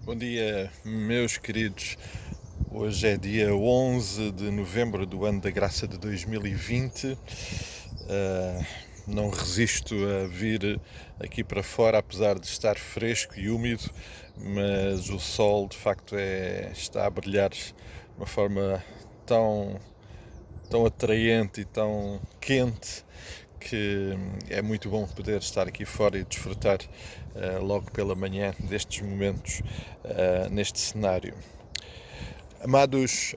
Bom dia, meus queridos. Hoje é dia 11 de novembro do ano da graça de 2020. Não resisto a vir aqui para fora, apesar de estar fresco e úmido, mas o sol de facto está a brilhar de uma forma tão, tão atraente e tão quente que é muito bom poder estar aqui fora e desfrutar logo pela manhã destes momentos neste cenário. Amados,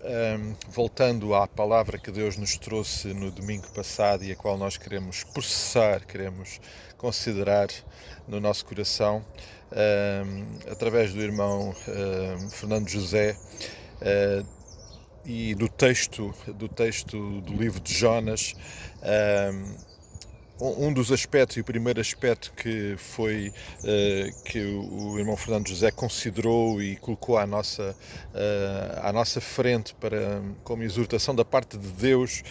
voltando à palavra que Deus nos trouxe no domingo passado e a qual nós queremos processar, queremos considerar no nosso coração, através do irmão Fernando José, e do texto do livro de Jonas. Um dos aspectos, e o primeiro aspecto que foi que o irmão Fernando José considerou e colocou à nossa frente como exortação da parte de Deus,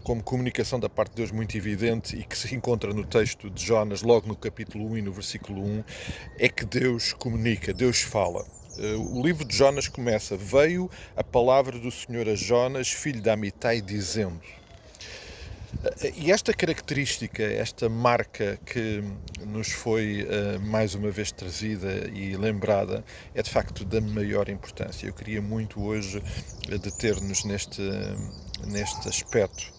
como comunicação da parte de Deus muito evidente e que se encontra no texto de Jonas, logo no capítulo 1 e no versículo 1, é que Deus comunica, Deus fala. O livro de Jonas começa: veio a palavra do Senhor a Jonas, filho de Amitai, dizendo. E esta característica, esta marca que nos foi mais uma vez trazida e lembrada, é de facto da maior importância. Eu queria muito hoje deter-nos neste aspecto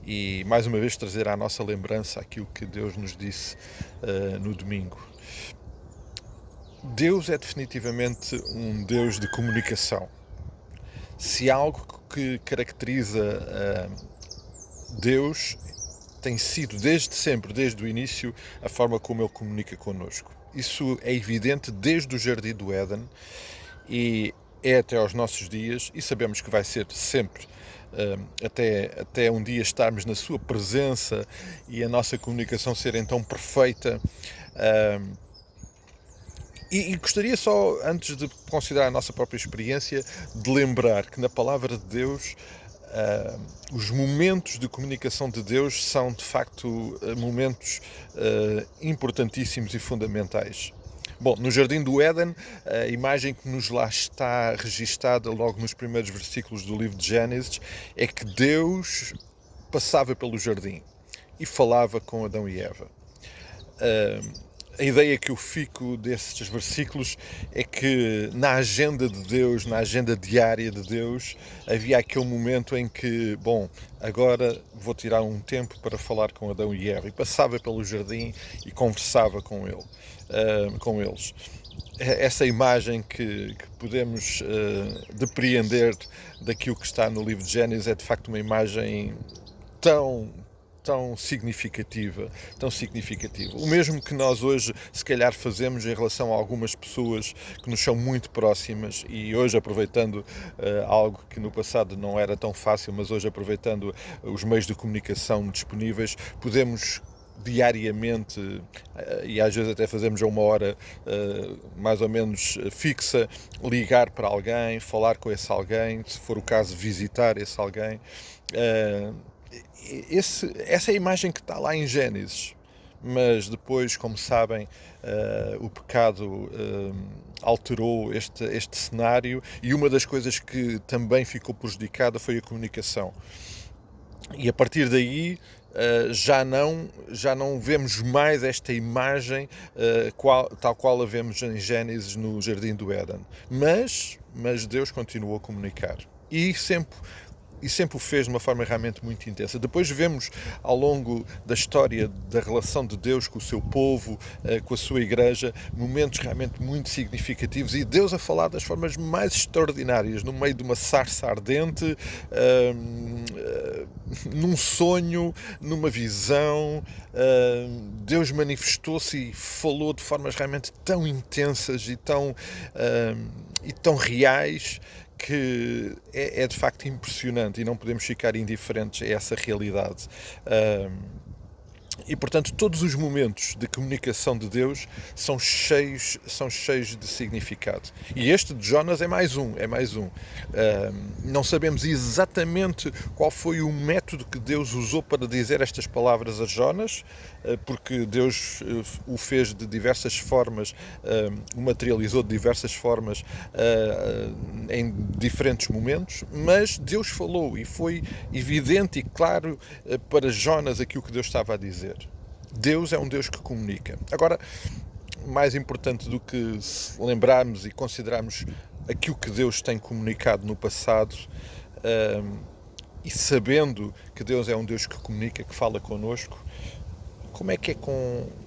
e mais uma vez trazer à nossa lembrança aquilo que Deus nos disse no domingo. Deus é definitivamente um Deus de comunicação. Se há algo que caracteriza Deus, tem sido desde sempre, desde o início, a forma como Ele comunica connosco. Isso é evidente desde o Jardim do Éden e é até aos nossos dias, e sabemos que vai ser sempre, até um dia estarmos na Sua presença e a nossa comunicação ser então perfeita. E gostaria só, antes de considerar a nossa própria experiência, de lembrar que na palavra de Deus os momentos de comunicação de Deus são de facto momentos importantíssimos e fundamentais. Bom, no Jardim do Éden, a imagem que nos lá está registada logo nos primeiros versículos do livro de Gênesis é que Deus passava pelo jardim e falava com Adão e Eva. A ideia que eu fico desses versículos é que na agenda de Deus, na agenda diária de Deus, havia aquele momento em que, bom, agora vou tirar um tempo para falar com Adão e Eva. E passava pelo jardim e conversava com eles. Essa imagem que podemos depreender daquilo que está no livro de Gênesis é de facto uma imagem tão significativa. O mesmo que nós hoje, se calhar, fazemos em relação a algumas pessoas que nos são muito próximas e hoje, aproveitando algo que no passado não era tão fácil, mas hoje, aproveitando os meios de comunicação disponíveis, podemos diariamente, e às vezes até fazemos a uma hora mais ou menos fixa, ligar para alguém, falar com esse alguém, se for o caso, visitar esse alguém. Essa é a imagem que está lá em Gênesis, mas depois, como sabem, o pecado alterou este cenário e uma das coisas que também ficou prejudicada foi a comunicação. E a partir daí já não vemos mais esta imagem tal qual a vemos em Gênesis no Jardim do Éden. Mas Deus continuou a comunicar. E sempre o fez de uma forma realmente muito intensa. Depois vemos ao longo da história da relação de Deus com o seu povo, com a sua igreja, momentos realmente muito significativos e Deus a falar das formas mais extraordinárias, no meio de uma sarça ardente, num sonho, numa visão. Deus manifestou-se e falou de formas realmente tão intensas e tão reais que é de facto impressionante e não podemos ficar indiferentes a essa realidade. E, portanto, todos os momentos de comunicação de Deus são cheios de significado. E este de Jonas é mais um. Não sabemos exatamente qual foi o método que Deus usou para dizer estas palavras a Jonas, porque Deus o fez de diversas formas, o materializou de diversas formas em diferentes momentos, mas Deus falou e foi evidente e claro para Jonas aquilo que Deus estava a dizer. Deus é um Deus que comunica. Agora, mais importante do que lembrarmos e considerarmos aquilo que Deus tem comunicado no passado, e sabendo que Deus é um Deus que comunica, que fala connosco, como é que é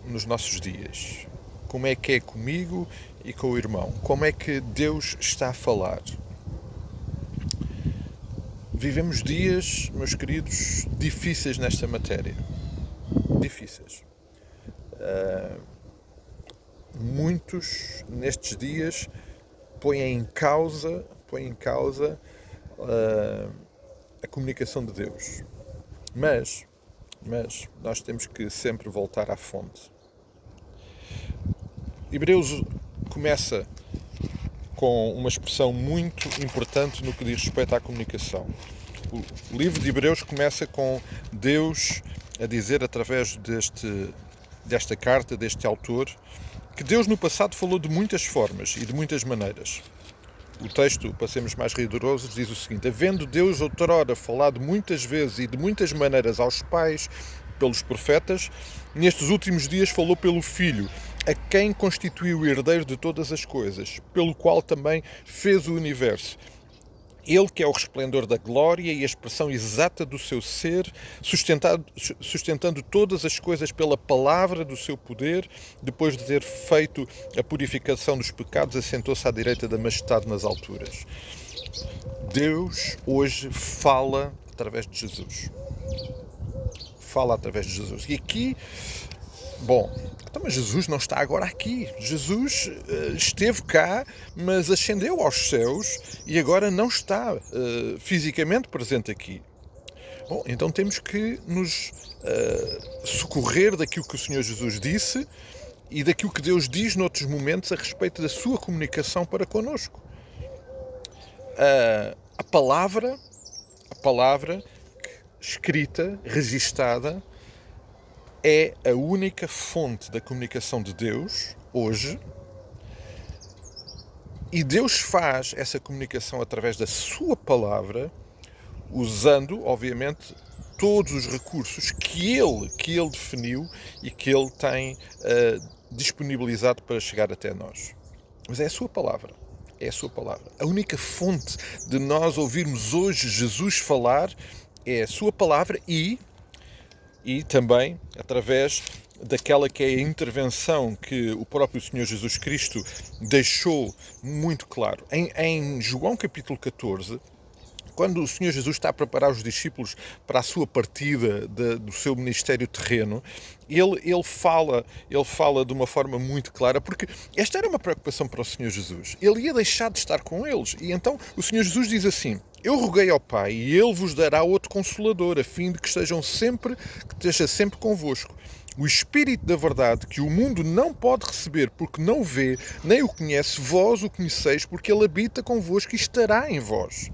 nos nossos dias? Como é que é comigo e com o irmão? Como é que Deus está a falar? Vivemos dias, meus queridos, difíceis nesta matéria. Difíceis. Muitos, nestes dias, põem em causa a comunicação de Deus. Mas nós temos que sempre voltar à fonte. Hebreus começa com uma expressão muito importante no que diz respeito à comunicação. O livro de Hebreus começa com Deus a dizer, através desta carta, deste autor, que Deus no passado falou de muitas formas e de muitas maneiras. O texto, para sermos mais rigorosos, diz o seguinte: havendo Deus outrora falado muitas vezes e de muitas maneiras aos pais pelos profetas, nestes últimos dias falou pelo Filho, a quem constituiu o herdeiro de todas as coisas, pelo qual também fez o universo. Ele que é o resplendor da glória e a expressão exata do seu ser, sustentando todas as coisas pela palavra do seu poder, depois de ter feito a purificação dos pecados, assentou-se à direita da majestade nas alturas. Deus hoje fala através de Jesus. E aqui, mas Jesus não está agora aqui. Jesus esteve cá, mas ascendeu aos céus e agora não está fisicamente presente aqui. Então temos que nos socorrer daquilo que o Senhor Jesus disse e daquilo que Deus diz noutros momentos a respeito da sua comunicação para connosco. A palavra escrita, registada, é a única fonte da comunicação de Deus hoje, e Deus faz essa comunicação através da sua palavra, usando, obviamente, todos os recursos que ele definiu e que ele tem disponibilizado para chegar até nós. Mas é a sua palavra. A única fonte de nós ouvirmos hoje Jesus falar é a sua palavra e também através daquela que é a intervenção que o próprio Senhor Jesus Cristo deixou muito claro. Em João capítulo 14, quando o Senhor Jesus está a preparar os discípulos para a sua partida do seu ministério terreno, ele fala de uma forma muito clara, porque esta era uma preocupação para o Senhor Jesus. Ele ia deixar de estar com eles. E então o Senhor Jesus diz assim: eu roguei ao Pai e Ele vos dará outro Consolador, a fim de que esteja sempre convosco. O Espírito da verdade, que o mundo não pode receber porque não o vê, nem o conhece, vós o conheceis, porque Ele habita convosco e estará em vós.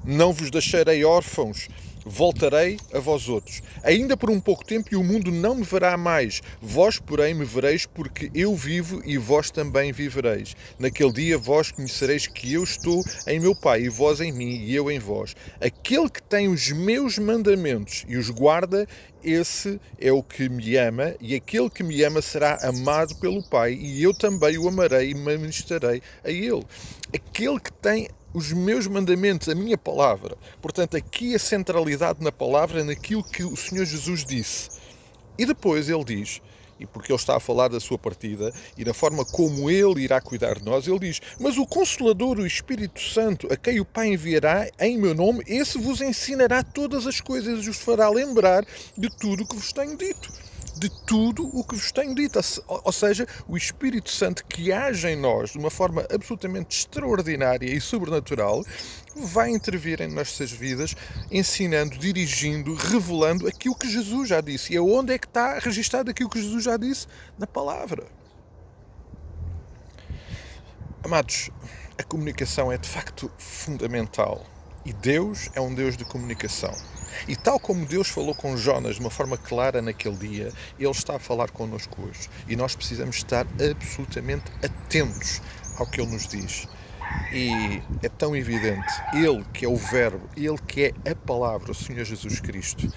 Não vos deixarei órfãos, voltarei a vós outros. Ainda por um pouco tempo e o mundo não me verá mais. Vós, porém, me vereis, porque eu vivo e vós também vivereis. Naquele dia vós conhecereis que eu estou em meu Pai, e vós em mim, e eu em vós. Aquele que tem os meus mandamentos e os guarda, esse é o que me ama, e aquele que me ama será amado pelo Pai, e eu também o amarei e me manifestarei a ele. Aquele que tem os meus mandamentos, a minha palavra. Portanto, aqui a centralidade na palavra, naquilo que o Senhor Jesus disse. E depois ele diz, e porque ele está a falar da sua partida e da forma como ele irá cuidar de nós, ele diz: mas o Consolador, o Espírito Santo, a quem o Pai enviará em meu nome, esse vos ensinará todas as coisas e os fará lembrar de tudo o que vos tenho dito. de tudo o que vos tenho dito. Ou seja, o Espírito Santo que age em nós de uma forma absolutamente extraordinária e sobrenatural vai intervir em nossas vidas, ensinando, dirigindo, revelando aquilo que Jesus já disse. E aonde é que está registado aquilo que Jesus já disse? Na palavra. Amados, a comunicação é de facto fundamental. E Deus é um Deus de comunicação. E tal como Deus falou com Jonas de uma forma clara naquele dia, Ele está a falar connosco hoje. E nós precisamos estar absolutamente atentos ao que Ele nos diz. E é tão evidente, Ele que é o Verbo, Ele que é a Palavra, o Senhor Jesus Cristo,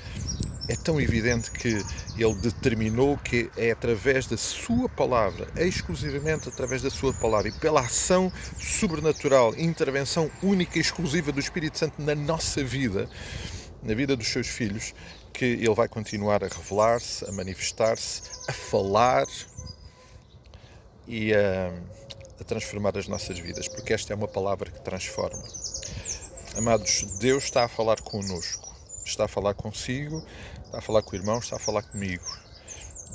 é tão evidente que Ele determinou que é através da sua palavra, exclusivamente através da sua palavra e pela ação sobrenatural, intervenção única e exclusiva do Espírito Santo na nossa vida, na vida dos seus filhos, que Ele vai continuar a revelar-se, a manifestar-se, a falar e a transformar as nossas vidas, porque esta é uma palavra que transforma. Amados, Deus está a falar connosco. Está a falar consigo, está a falar com o irmão, está a falar comigo.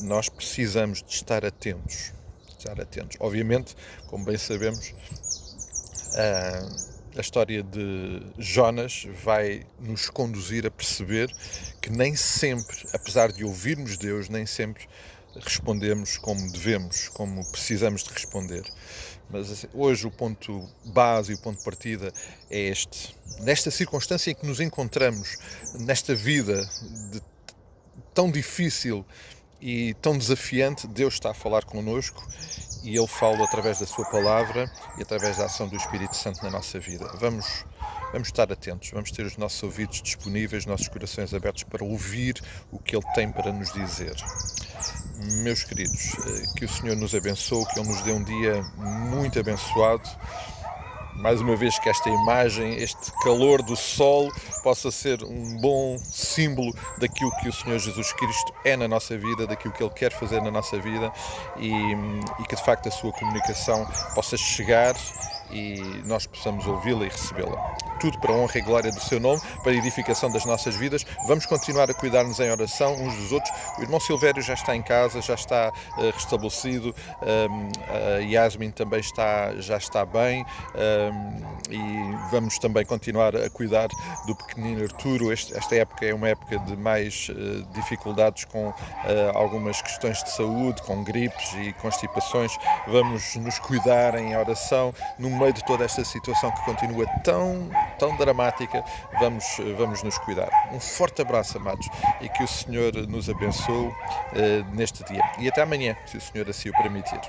Nós precisamos de estar atentos. Obviamente, como bem sabemos, a história de Jonas vai nos conduzir a perceber que nem sempre, apesar de ouvirmos Deus, nem sempre respondemos como devemos, como precisamos de responder. Mas hoje o ponto base e o ponto de partida é este. Nesta circunstância em que nos encontramos, nesta vida tão difícil e tão desafiante, Deus está a falar connosco e Ele fala através da sua palavra e através da ação do Espírito Santo na nossa vida. Vamos estar atentos, vamos ter os nossos ouvidos disponíveis, nossos corações abertos para ouvir o que Ele tem para nos dizer. Meus queridos, que o Senhor nos abençoe, que Ele nos dê um dia muito abençoado. Mais uma vez que esta imagem, este calor do sol, possa ser um bom símbolo daquilo que o Senhor Jesus Cristo é na nossa vida, daquilo que Ele quer fazer na nossa vida e que de facto a sua comunicação possa chegar e nós possamos ouvi-la e recebê-la. Tudo para a honra e glória do seu nome, para a edificação das nossas vidas. Vamos continuar a cuidar-nos em oração uns dos outros. O irmão Silvério já está em casa, já está restabelecido, a Yasmin também já está bem e vamos também continuar a cuidar do pequenino Arturo. Esta época é uma época de mais dificuldades com algumas questões de saúde, com gripes e constipações. Vamos nos cuidar em oração no meio de toda esta situação que continua tão dramática. Vamos nos cuidar. Um forte abraço, amados, e que o Senhor nos abençoe neste dia. E até amanhã, se o Senhor assim o permitir.